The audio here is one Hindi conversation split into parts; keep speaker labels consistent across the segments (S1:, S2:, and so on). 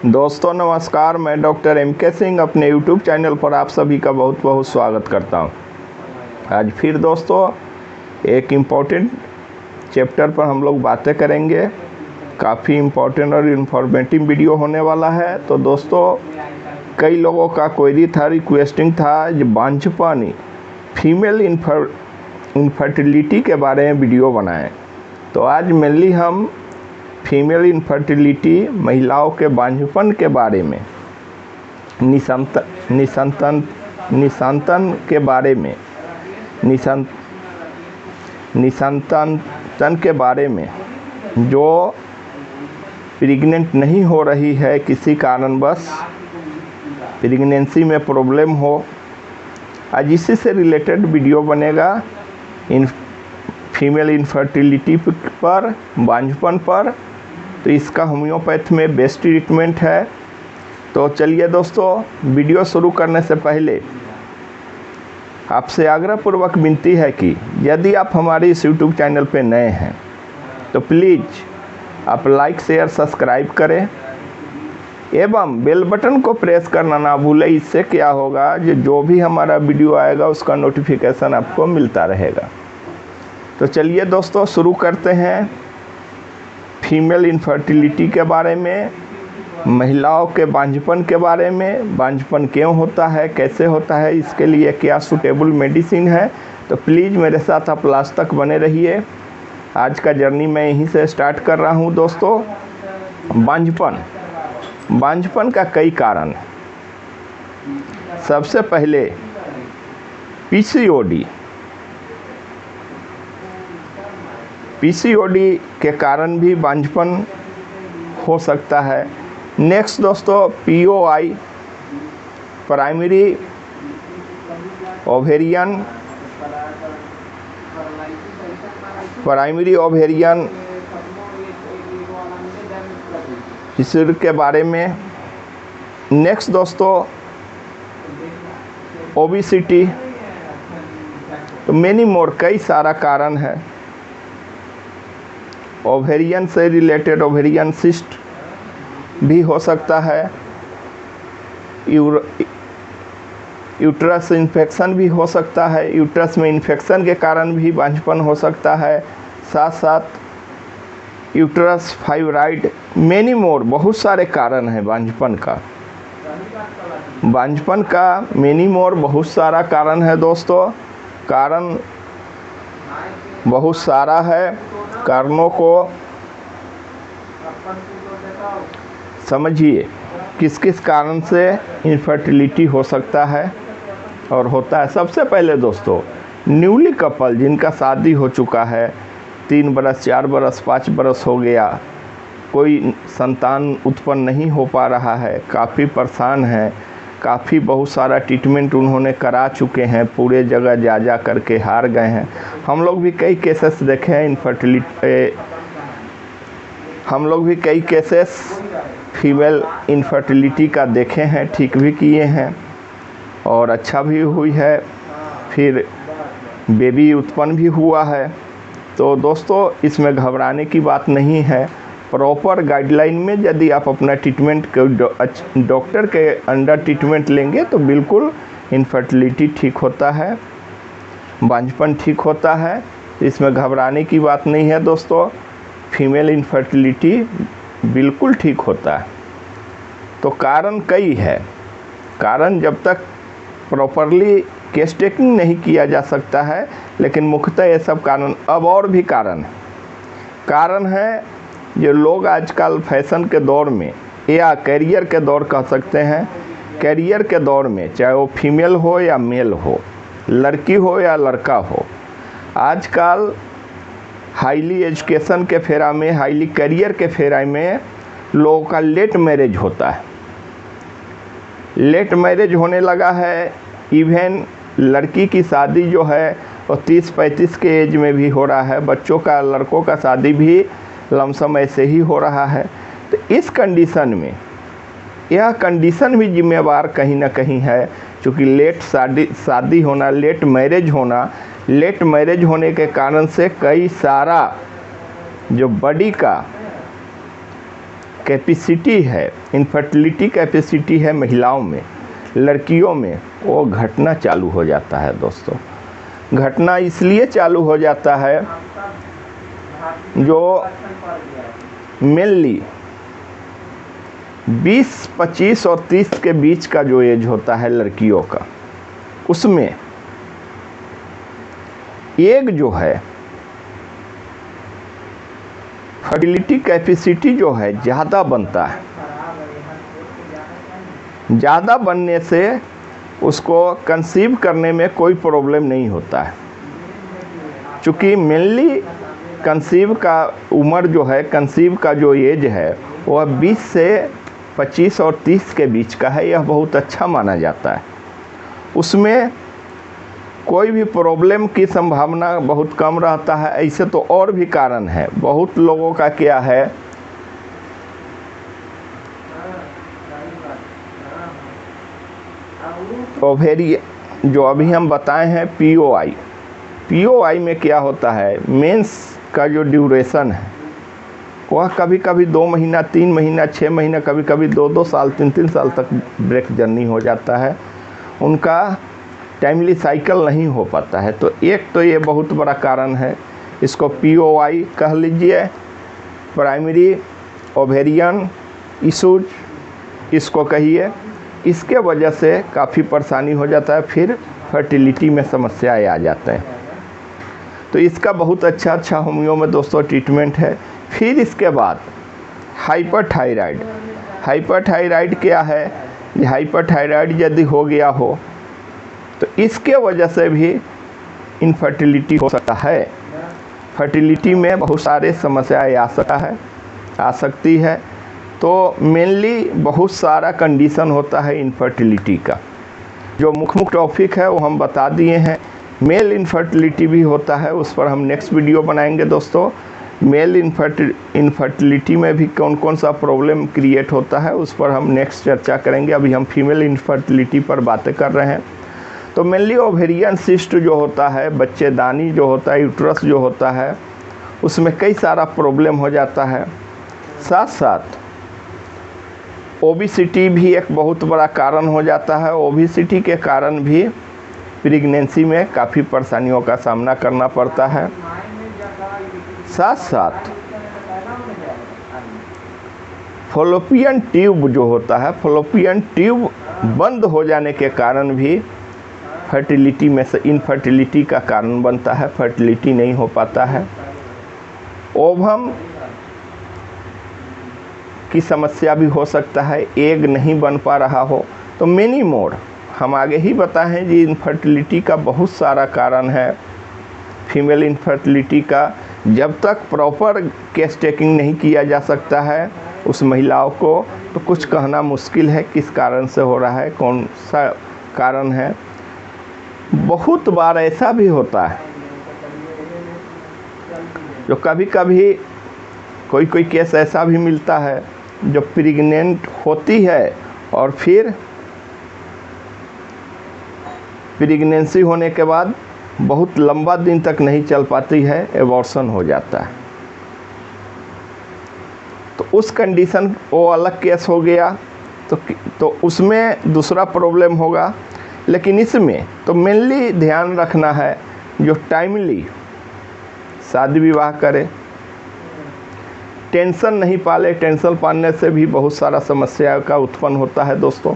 S1: दोस्तों नमस्कार, मैं डॉक्टर MK सिंह अपने YouTube चैनल पर आप सभी का बहुत बहुत स्वागत करता हूं। आज फिर दोस्तों एक इम्पोर्टेंट चैप्टर पर हम लोग बातें करेंगे। काफ़ी इम्पोर्टेंट और इन्फॉर्मेटिव वीडियो होने वाला है। तो दोस्तों कई लोगों का क्वेरी था, रिक्वेस्टिंग था जो बांझपन फीमेल इनफर्टिलिटी के बारे में वीडियो बनाएं। तो आज मेनली हम फीमेल इनफर्टिलिटी, महिलाओं के बांझपन के बारे में, निसंतान के बारे में, निसंतान के बारे में, जो प्रेग्नेंट नहीं हो रही है, किसी कारणवश प्रेगनेंसी में प्रॉब्लम हो, आज इसी से रिलेटेड वीडियो बनेगा। फीमेल इनफर्टिलिटी पर, बांझपन पर। तो इसका होम्योपैथ में बेस्ट ट्रीटमेंट है। तो चलिए दोस्तों, वीडियो शुरू करने से पहले आपसे आग्रहपूर्वक विनती है कि यदि आप हमारे इस YouTube चैनल पर नए हैं तो प्लीज़ आप लाइक, शेयर, सब्सक्राइब करें एवं बेल बटन को प्रेस करना ना भूलें। इससे क्या होगा, जो भी हमारा वीडियो आएगा उसका नोटिफिकेशन आपको मिलता रहेगा। तो चलिए दोस्तों शुरू करते हैं फीमेल इनफर्टिलिटी के बारे में, महिलाओं के बांझपन के बारे में। बांझपन क्यों होता है, कैसे होता है, इसके लिए क्या सूटेबल मेडिसिन है। तो प्लीज़ मेरे साथ आप लास्ट तक बने रहिए। आज का जर्नी मैं यहीं से स्टार्ट कर रहा हूं दोस्तों। बांझपन का कई कारण। सबसे पहले पीसीओडी के कारण भी बांझपन हो सकता है। नेक्स्ट दोस्तों POI, प्राइमरी ओवेरियन डिसऑर्डर के बारे में। नेक्स्ट दोस्तों ओबेसिटी। तो मेनी मोर, कई सारा कारण है। ओवेरियन से रिलेटेड ओवेरियन सिस्ट भी हो सकता है। यूट्रस इन्फेक्शन भी हो सकता है। यूट्रस में इन्फेक्शन के कारण भी बांझपन हो सकता है। साथ साथ यूट्रस फाइब्राइड, मेनी मोर, बहुत सारे कारण हैं बांझपन का मेनी मोर, बहुत सारा कारण है दोस्तों। कारण बहुत सारा है। कारणों को समझिए, किस किस कारण से इनफर्टिलिटी हो सकता है और होता है। सबसे पहले दोस्तों न्यूली कपल, जिनका शादी हो चुका है, 3 बरस, 4 बरस, 5 बरस हो गया, कोई संतान उत्पन्न नहीं हो पा रहा है, काफ़ी परेशान है, काफ़ी बहुत सारा ट्रीटमेंट उन्होंने करा चुके हैं, पूरे जगह जा करके हार गए हैं। हम लोग भी कई केसेस देखे हैं फीमेल इनफर्टिलिटी का देखे हैं, ठीक भी किए हैं और अच्छा भी हुई है, फिर बेबी उत्पन्न भी हुआ है। तो दोस्तों इसमें घबराने की बात नहीं है। प्रॉपर गाइडलाइन में यदि आप अपना ट्रीटमेंट डॉक्टर के अंडर ट्रीटमेंट लेंगे तो बिल्कुल इनफर्टिलिटी ठीक होता है, बांझपन ठीक होता है। इसमें घबराने की बात नहीं है दोस्तों। फीमेल इनफर्टिलिटी बिल्कुल ठीक होता है। तो कारण कई है। कारण जब तक प्रॉपरली केस टेकिंग नहीं किया जा सकता है, लेकिन मुख्यतः ये सब कारण। अब और भी कारण है जो लोग आजकल फैशन के दौर में या कैरियर के दौर कह सकते हैं, कैरियर के दौर में, चाहे वो फीमेल हो या मेल हो, लड़की हो या लड़का हो, आजकल हाईली एजुकेशन के फेरा में, हाईली करियर के फेरा में लोगों का लेट मैरिज होता है। लेट मैरिज होने लगा है। इवन लड़की की शादी जो है वो 30-35 के एज में भी हो रहा है। बच्चों का, लड़कों का शादी भी लमसम ऐसे ही हो रहा है। तो इस कंडीशन में यह कंडीशन भी जिम्मेवार कहीं ना कहीं है, क्योंकि लेट शादी होना, लेट मैरिज होने के कारण से कई सारा जो बॉडी का कैपेसिटी है, इनफर्टिलिटी कैपेसिटी है महिलाओं में, लड़कियों में, वो घटना चालू हो जाता है दोस्तों। घटना इसलिए चालू हो जाता है, जो मेनली 20, 25 और 30 के बीच का जो एज होता है लड़कियों का, उसमें एग जो है, फर्टिलिटी कैपेसिटी जो है ज़्यादा बनता है। ज़्यादा बनने से उसको कंसीव करने में कोई प्रॉब्लम नहीं होता है, चूँकि मेनली कंसीव का उम्र जो है, कंसीव का जो एज है वह 20 से 25 और 30 के बीच का है। यह बहुत अच्छा माना जाता है। उसमें कोई भी प्रॉब्लम की संभावना बहुत कम रहता है। ऐसे तो और भी कारण है। बहुत लोगों का क्या है, ओवेरियन जो अभी हम बताए हैं पीओआई में क्या होता है, मेंस का जो ड्यूरेशन है वह कभी कभी 2 महीना, 3 महीना, 6 महीना, कभी कभी 2-2 साल, 3-3 साल तक ब्रेक जर्नी हो जाता है। उनका टाइमली साइकिल नहीं हो पाता है। तो एक तो ये बहुत बड़ा कारण है, इसको पीओआई कह लीजिए, प्राइमरी ओवेरियन इशूज इसको कहिए। इसके वजह से काफ़ी परेशानी हो जाता है, फिर फर्टिलिटी में समस्याएं आ जाते हैं। तो इसका बहुत अच्छा होमियो में दोस्तों ट्रीटमेंट है। फिर इसके बाद हाइपरथायराइड क्या है, हाइपरथायराइड यदि हो गया हो तो इसके वजह से भी इनफर्टिलिटी हो सकता है। फर्टिलिटी में बहुत सारे समस्याएं आ सकती है। तो मेनली बहुत सारा कंडीशन होता है इनफर्टिलिटी का। जो मुख्य टॉपिक है वो हम बता दिए हैं। मेल इनफर्टिलिटी भी होता है, उस पर हम नेक्स्ट वीडियो बनाएंगे दोस्तों। मेल इनफर्टिलिटी में भी कौन कौन सा प्रॉब्लम क्रिएट होता है उस पर हम नेक्स्ट चर्चा करेंगे। अभी हम फीमेल इनफर्टिलिटी पर बातें कर रहे हैं। तो मेनली ओवेरियन सिस्ट जो होता है, बच्चेदानी जो होता है, यूट्रस जो होता है, उसमें कई सारा प्रॉब्लम हो जाता है। साथ साथ ओबेसिटी भी एक बहुत बड़ा कारण हो जाता है। ओबेसिटी के कारण भी प्रेगनेंसी में काफ़ी परेशानियों का सामना करना पड़ता है। साथ साथ फॉलोपियन ट्यूब जो होता है, फॉलोपियन ट्यूब बंद हो जाने के कारण भी फर्टिलिटी में से इनफर्टिलिटी का कारण बनता है। फर्टिलिटी नहीं हो पाता है। ओवम की समस्या भी हो सकता है, एग नहीं बन पा रहा हो। तो मेनी मोड हम आगे ही बताएं जी, इनफर्टिलिटी का बहुत सारा कारण है। फीमेल इनफर्टिलिटी का जब तक प्रॉपर केस टेकिंग नहीं किया जा सकता है उस महिलाओं को, तो कुछ कहना मुश्किल है किस कारण से हो रहा है, कौन सा कारण है। बहुत बार ऐसा भी होता है जो कभी कभी कोई केस ऐसा भी मिलता है जो प्रेग्नेंट होती है और फिर प्रेगनेंसी होने के बाद बहुत लंबा दिन तक नहीं चल पाती है, एबॉर्शन हो जाता है। तो उस कंडीशन वो अलग केस हो गया, तो उसमें दूसरा प्रॉब्लम होगा। लेकिन इसमें तो मेनली ध्यान रखना है जो टाइमली शादी विवाह करे, टेंशन नहीं पाले। टेंशन पालने से भी बहुत सारा समस्या का उत्पन्न होता है दोस्तों।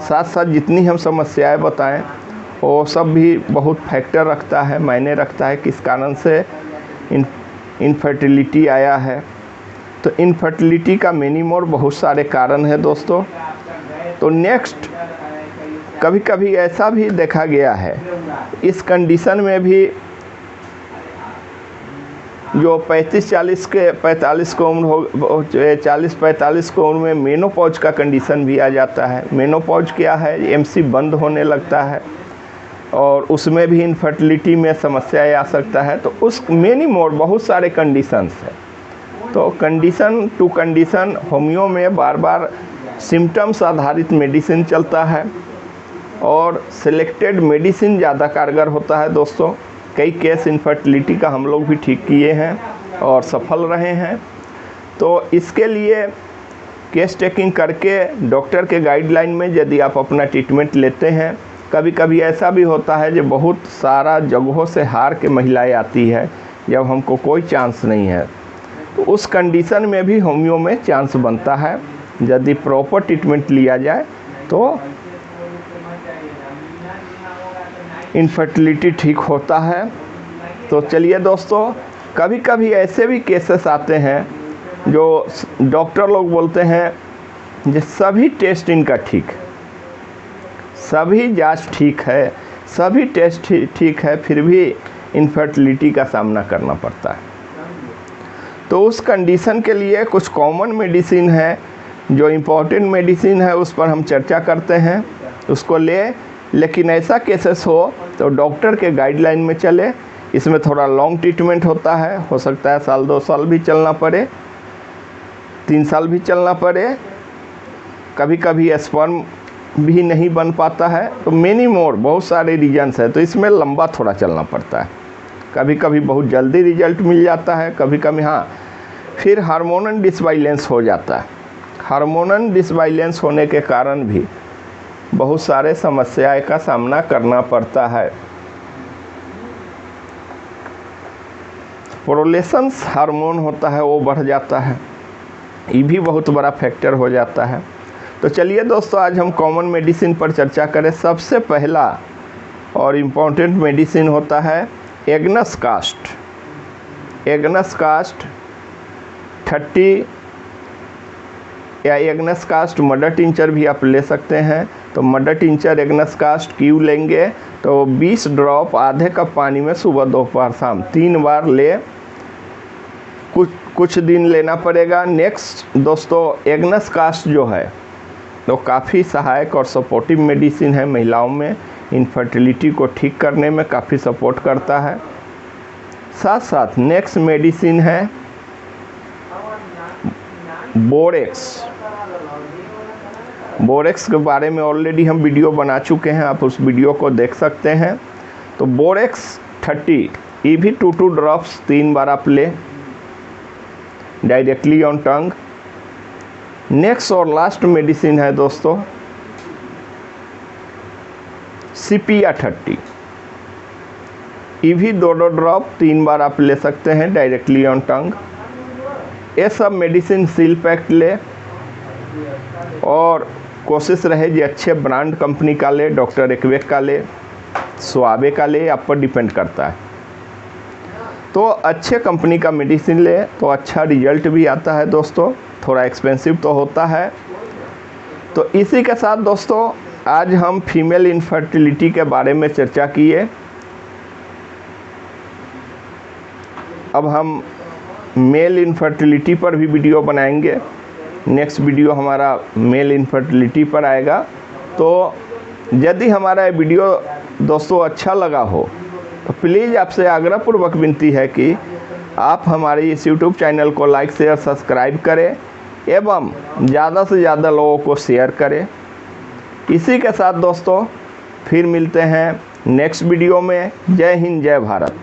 S1: साथ साथ जितनी हम समस्याएं बताएं वो सब भी बहुत फैक्टर रखता है, मायने रखता है किस कारण से इनफर्टिलिटी आया है। तो इनफर्टिलिटी का मिनिमम बहुत सारे कारण है दोस्तों। तो नेक्स्ट कभी कभी ऐसा भी देखा गया है, इस कंडीशन में भी जो 35-40 के 45 को उम्र हो, 40-45 को उम्र में मेनोपॉज का कंडीशन भी आ जाता है। मेनोपॉज क्या है, एमसी बंद होने लगता है और उसमें भी इनफर्टिलिटी में समस्या आ सकता है। तो उस मेनी मोर बहुत सारे कंडीशंस है। तो कंडीशन टू कंडीशन होमियो में बार बार सिम्टम्स आधारित मेडिसिन चलता है और सिलेक्टेड मेडिसिन ज़्यादा कारगर होता है दोस्तों। कई केस इनफर्टिलिटी का हम लोग भी ठीक किए हैं और सफल रहे हैं। तो इसके लिए केस टेकिंग करके डॉक्टर के गाइडलाइन में यदि आप अपना ट्रीटमेंट लेते हैं। कभी कभी ऐसा भी होता है जो बहुत सारा जगहों से हार के महिलाएं आती है, जब हमको कोई चांस नहीं है, तो उस कंडीशन में भी होम्यो में चांस बनता है। यदि प्रॉपर ट्रीटमेंट लिया जाए तो इनफर्टिलिटी ठीक होता है। तो चलिए दोस्तों, कभी कभी ऐसे भी केसेस आते हैं जो डॉक्टर लोग बोलते हैं कि सभी टेस्ट इनका ठीक, सभी जांच ठीक है, सभी टेस्ट ठीक है, फिर भी इनफर्टिलिटी का सामना करना पड़ता है। तो उस कंडीशन के लिए कुछ कॉमन मेडिसिन है, जो इम्पोर्टेंट मेडिसिन है उस पर हम चर्चा करते हैं, उसको लेकिन ऐसा केसेस तो डॉक्टर के गाइडलाइन में चले। इसमें थोड़ा लॉन्ग ट्रीटमेंट होता है, हो सकता है साल 2 साल भी चलना पड़े, 3 साल भी चलना पड़े। कभी कभी स्पर्म भी नहीं बन पाता है, तो मेनी मोर बहुत सारे रीजन्स है, तो इसमें लंबा थोड़ा चलना पड़ता है। कभी कभी बहुत जल्दी रिजल्ट मिल जाता है, कभी कभी हाँ फिर हार्मोनल डिसबैलेंस हो जाता है। हार्मोनल डिसबैलेंस होने के कारण भी बहुत सारे समस्याएं का सामना करना पड़ता है। प्रोलेशंस हार्मोन होता है वो बढ़ जाता है, ये भी बहुत बड़ा फैक्टर हो जाता है। तो चलिए दोस्तों, आज हम कॉमन मेडिसिन पर चर्चा करें। सबसे पहला और इम्पोर्टेंट मेडिसिन होता है एग्नस कास्ट। एग्नस कास्ट 30 या एग्नस कास्ट मडर टिंचर भी आप ले सकते हैं। तो मडर टिंचर एग्नस कास्ट क्यों लेंगे, तो 20 ड्रॉप आधे कप पानी में सुबह दोपहर शाम 3 बार ले, कुछ दिन लेना पड़ेगा। नेक्स्ट दोस्तों, एग्नस कास्ट जो है तो काफ़ी सहायक और सपोर्टिव मेडिसिन है, महिलाओं में इनफर्टिलिटी को ठीक करने में काफ़ी सपोर्ट करता है। साथ साथ नेक्स्ट मेडिसिन है बोरेक्स। बोरेक्स के बारे में ऑलरेडी हम वीडियो बना चुके हैं, आप उस वीडियो को देख सकते हैं। तो बोरेक्स 30 ये भी 2 ड्रॉप्स 3 बार आप ले डायरेक्टली ऑन टंग। नेक्स्ट और लास्ट मेडिसिन है दोस्तों सिपिया 30, ये भी 2 ड्रॉप 3 बार आप ले सकते हैं डायरेक्टली ऑन टंग। ये सब मेडिसिन सील पैक्ड ले, और कोशिश रहे कि अच्छे ब्रांड कंपनी का ले, डॉक्टर एक्वेक का ले, स्वाबे का ले, आप पर डिपेंड करता है। तो अच्छे कंपनी का मेडिसिन ले तो अच्छा रिजल्ट भी आता है दोस्तों, थोड़ा एक्सपेंसिव तो होता है। तो इसी के साथ दोस्तों आज हम फीमेल इनफर्टिलिटी के बारे में चर्चा किए। अब हम मेल इनफर्टिलिटी पर भी वीडियो बनाएंगे। नेक्स्ट वीडियो हमारा मेल इनफर्टिलिटी पर आएगा। तो यदि हमारा वीडियो दोस्तों अच्छा लगा हो तो प्लीज़ आपसे आग्रहपूर्वक विनती है कि आप हमारे इस यूट्यूब चैनल को लाइक शेयर सब्सक्राइब करें एवं ज़्यादा से ज़्यादा लोगों को शेयर करें। इसी के साथ दोस्तों फिर मिलते हैं नेक्स्ट वीडियो में। जय हिंद, जय भारत।